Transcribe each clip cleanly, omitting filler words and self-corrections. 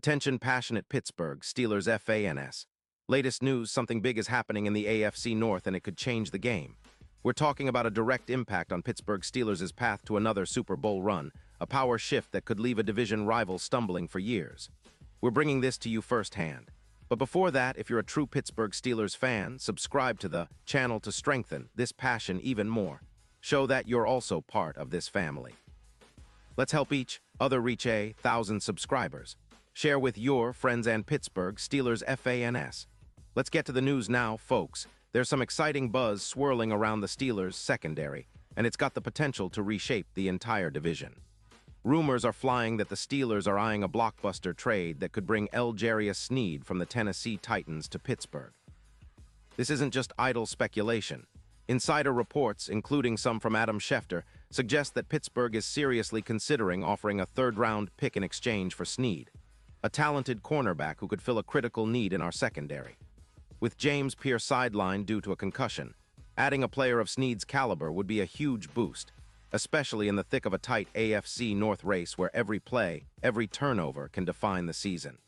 Attention passionate Pittsburgh Steelers fans. Latest news, something big is happening in the AFC North and it could change the game. We're talking about a direct impact on Pittsburgh Steelers' path to another Super Bowl run, a power shift that could leave a division rival stumbling for years. We're bringing this to you firsthand. But before that, if you're a true Pittsburgh Steelers fan, subscribe to the channel to strengthen this passion even more. Show that you're also part of this family. Let's help each other reach 1,000 subscribers. Share with your friends and Pittsburgh Steelers fans. Let's get to the news now, folks. There's some exciting buzz swirling around the Steelers' secondary, and it's got the potential to reshape the entire division. Rumors are flying that the Steelers are eyeing a blockbuster trade that could bring L'Jarius Sneed from the Tennessee Titans to Pittsburgh. This isn't just idle speculation. Insider reports, including some from Adam Schefter, suggest that Pittsburgh is seriously considering offering a third-round pick in exchange for Sneed, a talented cornerback who could fill a critical need in our secondary. With James Pierce sidelined due to a concussion, adding a player of Sneed's caliber would be a huge boost, especially in the thick of a tight AFC North race where every play, every turnover can define the season.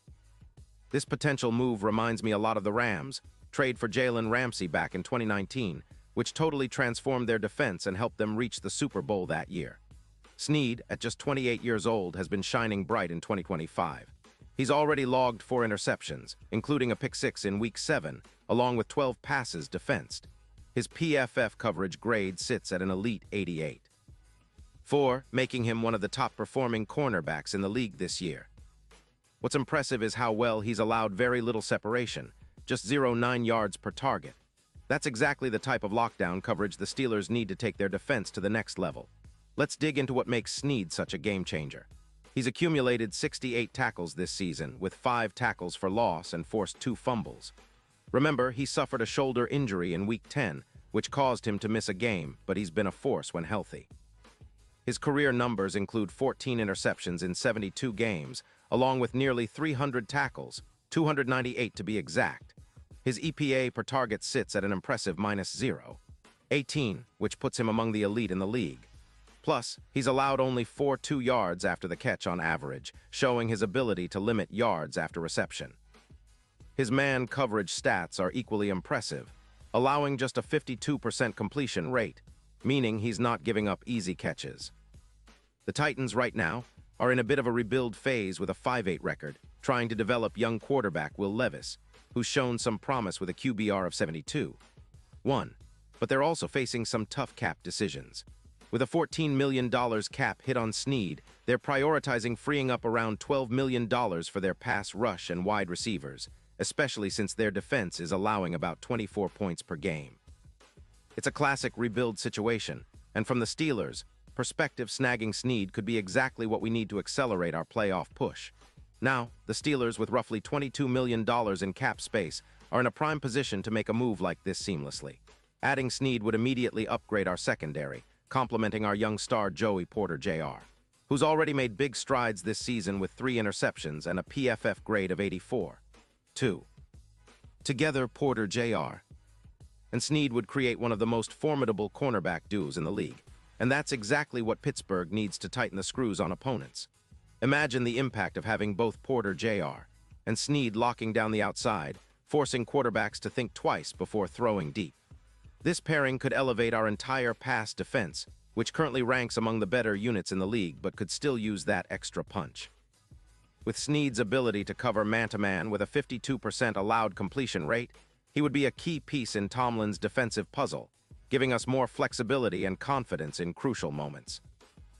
This potential move reminds me a lot of the Rams' trade for Jalen Ramsey back in 2019, which totally transformed their defense and helped them reach the Super Bowl that year. Sneed, at just 28 years old, has been shining bright in 2025. He's already logged 4 interceptions, including a pick-6 in Week 7, along with 12 passes defensed. His PFF coverage grade sits at an elite 88. 4, making him one of the top-performing cornerbacks in the league this year. What's impressive is how well he's allowed very little separation, just 0.9 yards per target. That's exactly the type of lockdown coverage the Steelers need to take their defense to the next level. Let's dig into what makes Sneed such a game-changer. He's accumulated 68 tackles this season, with 5 tackles for loss and forced 2 fumbles. Remember, he suffered a shoulder injury in Week 10, which caused him to miss a game, but he's been a force when healthy. His career numbers include 14 interceptions in 72 games, along with nearly 300 tackles, 298 to be exact. His EPA per target sits at an impressive -0.18, which puts him among the elite in the league. Plus, he's allowed only 2 yards after the catch on average, showing his ability to limit yards after reception. His man coverage stats are equally impressive, allowing just a 52% completion rate, meaning he's not giving up easy catches. The Titans right now are in a bit of a rebuild phase with a 5-8 record, trying to develop young quarterback Will Levis, who's shown some promise with a QBR of 72.1, but they're also facing some tough cap decisions. With a $14 million cap hit on Sneed, they're prioritizing freeing up around $12 million for their pass rush and wide receivers, especially since their defense is allowing about 24 points per game. It's a classic rebuild situation, and from the Steelers' perspective, snagging Sneed could be exactly what we need to accelerate our playoff push. Now, the Steelers, with roughly $22 million in cap space, are in a prime position to make a move like this seamlessly. Adding Sneed would immediately upgrade our secondary, complementing our young star Joey Porter Jr., who's already made big strides this season with 3 interceptions and a PFF grade of 84.2. Together, Porter Jr. and Sneed would create one of the most formidable cornerback duos in the league, and that's exactly what Pittsburgh needs to tighten the screws on opponents. Imagine the impact of having both Porter Jr. and Sneed locking down the outside, forcing quarterbacks to think twice before throwing deep. This pairing could elevate our entire pass defense, which currently ranks among the better units in the league but could still use that extra punch. With Sneed's ability to cover man-to-man with a 52% allowed completion rate, he would be a key piece in Tomlin's defensive puzzle, giving us more flexibility and confidence in crucial moments.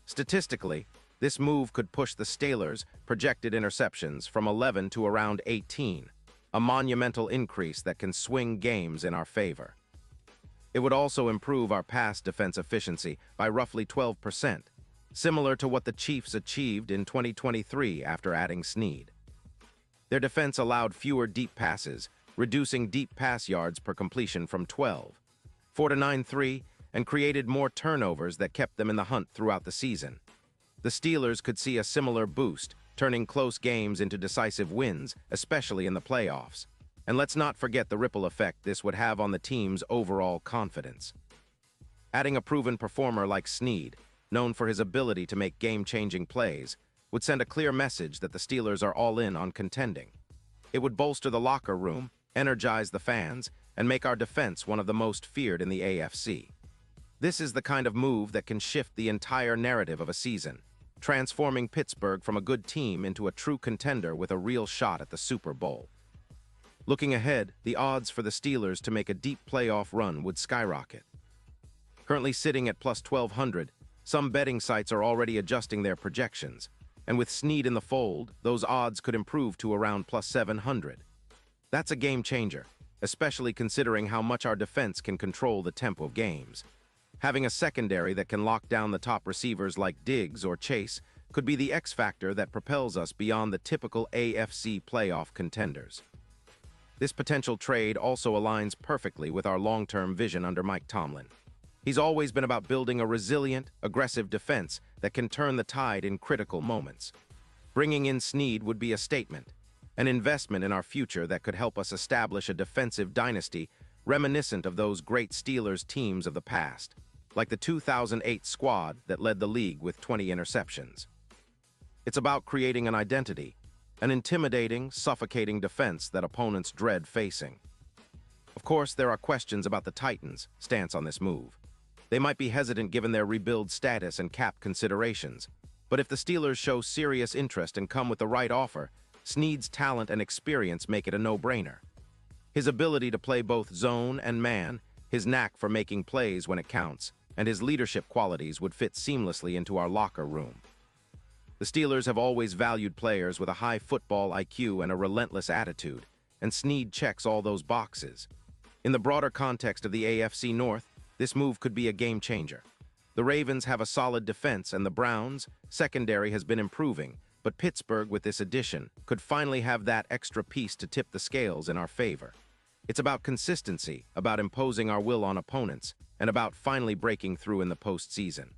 Statistically, this move could push the Steelers' projected interceptions from 11 to around 18, a monumental increase that can swing games in our favor. It would also improve our pass defense efficiency by roughly 12%, similar to what the Chiefs achieved in 2023 after adding Sneed. Their defense allowed fewer deep passes, reducing deep pass yards per completion from 12.4 to 9.3, and created more turnovers that kept them in the hunt throughout the season. The Steelers could see a similar boost, turning close games into decisive wins, especially in the playoffs. And let's not forget the ripple effect this would have on the team's overall confidence. Adding a proven performer like Sneed, known for his ability to make game-changing plays, would send a clear message that the Steelers are all in on contending. It would bolster the locker room, energize the fans, and make our defense one of the most feared in the AFC. This is the kind of move that can shift the entire narrative of a season, transforming Pittsburgh from a good team into a true contender with a real shot at the Super Bowl. Looking ahead, the odds for the Steelers to make a deep playoff run would skyrocket. Currently sitting at plus 1,200, some betting sites are already adjusting their projections, and with Snead in the fold, those odds could improve to around plus 700. That's a game changer, especially considering how much our defense can control the tempo of games. Having a secondary that can lock down the top receivers like Diggs or Chase could be the X factor that propels us beyond the typical AFC playoff contenders. This potential trade also aligns perfectly with our long-term vision under Mike Tomlin. He's always been about building a resilient, aggressive defense that can turn the tide in critical moments. Bringing in Snead would be a statement, an investment in our future that could help us establish a defensive dynasty reminiscent of those great Steelers teams of the past, like the 2008 squad that led the league with 20 interceptions. It's about creating an identity, an intimidating, suffocating defense that opponents dread facing. Of course, there are questions about the Titans' stance on this move. They might be hesitant given their rebuild status and cap considerations, but if the Steelers show serious interest and come with the right offer, Snead's talent and experience make it a no-brainer. His ability to play both zone and man, his knack for making plays when it counts, and his leadership qualities would fit seamlessly into our locker room. The Steelers have always valued players with a high football IQ and a relentless attitude, and Snead checks all those boxes. In the broader context of the AFC North, this move could be a game changer. The Ravens have a solid defense, and the Browns' secondary has been improving, but Pittsburgh, with this addition, could finally have that extra piece to tip the scales in our favor. It's about consistency, about imposing our will on opponents, and about finally breaking through in the postseason.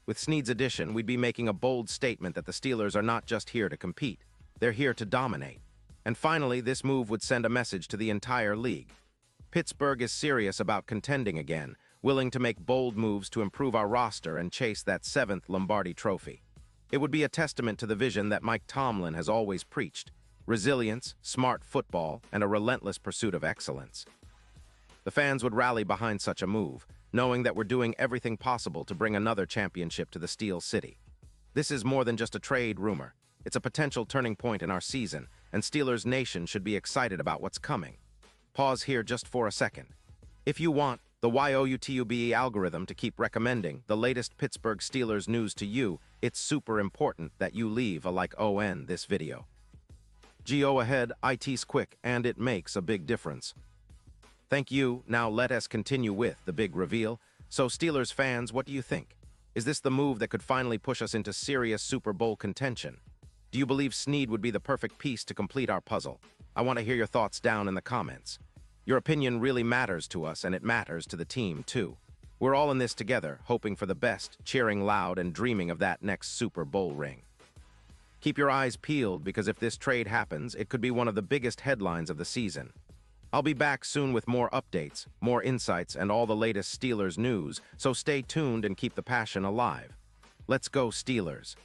With Snead's addition, we'd be making a bold statement that the Steelers are not just here to compete, they're here to dominate. And finally, this move would send a message to the entire league. Pittsburgh is serious about contending again, willing to make bold moves to improve our roster and chase that 7th Lombardi trophy. It would be a testament to the vision that Mike Tomlin has always preached: resilience, smart football, and a relentless pursuit of excellence. The fans would rally behind such a move, knowing that we're doing everything possible to bring another championship to the Steel City. This is more than just a trade rumor. It's a potential turning point in our season, and Steelers Nation should be excited about what's coming. Pause here just for a second. If you want the YouTube algorithm to keep recommending the latest Pittsburgh Steelers news to you, it's super important that you leave a like on this video. Go ahead, it's quick, and it makes a big difference. Thank you. Now let us continue with the big reveal. So Steelers fans, what do you think? Is this the move that could finally push us into serious Super Bowl contention? Do you believe Snead would be the perfect piece to complete our puzzle? I want to hear your thoughts down in the comments. Your opinion really matters to us, and it matters to the team, too. We're all in this together, hoping for the best, cheering loud, and dreaming of that next Super Bowl ring. Keep your eyes peeled, because if this trade happens, it could be one of the biggest headlines of the season. I'll be back soon with more updates, more insights, and all the latest Steelers news, so stay tuned and keep the passion alive. Let's go, Steelers!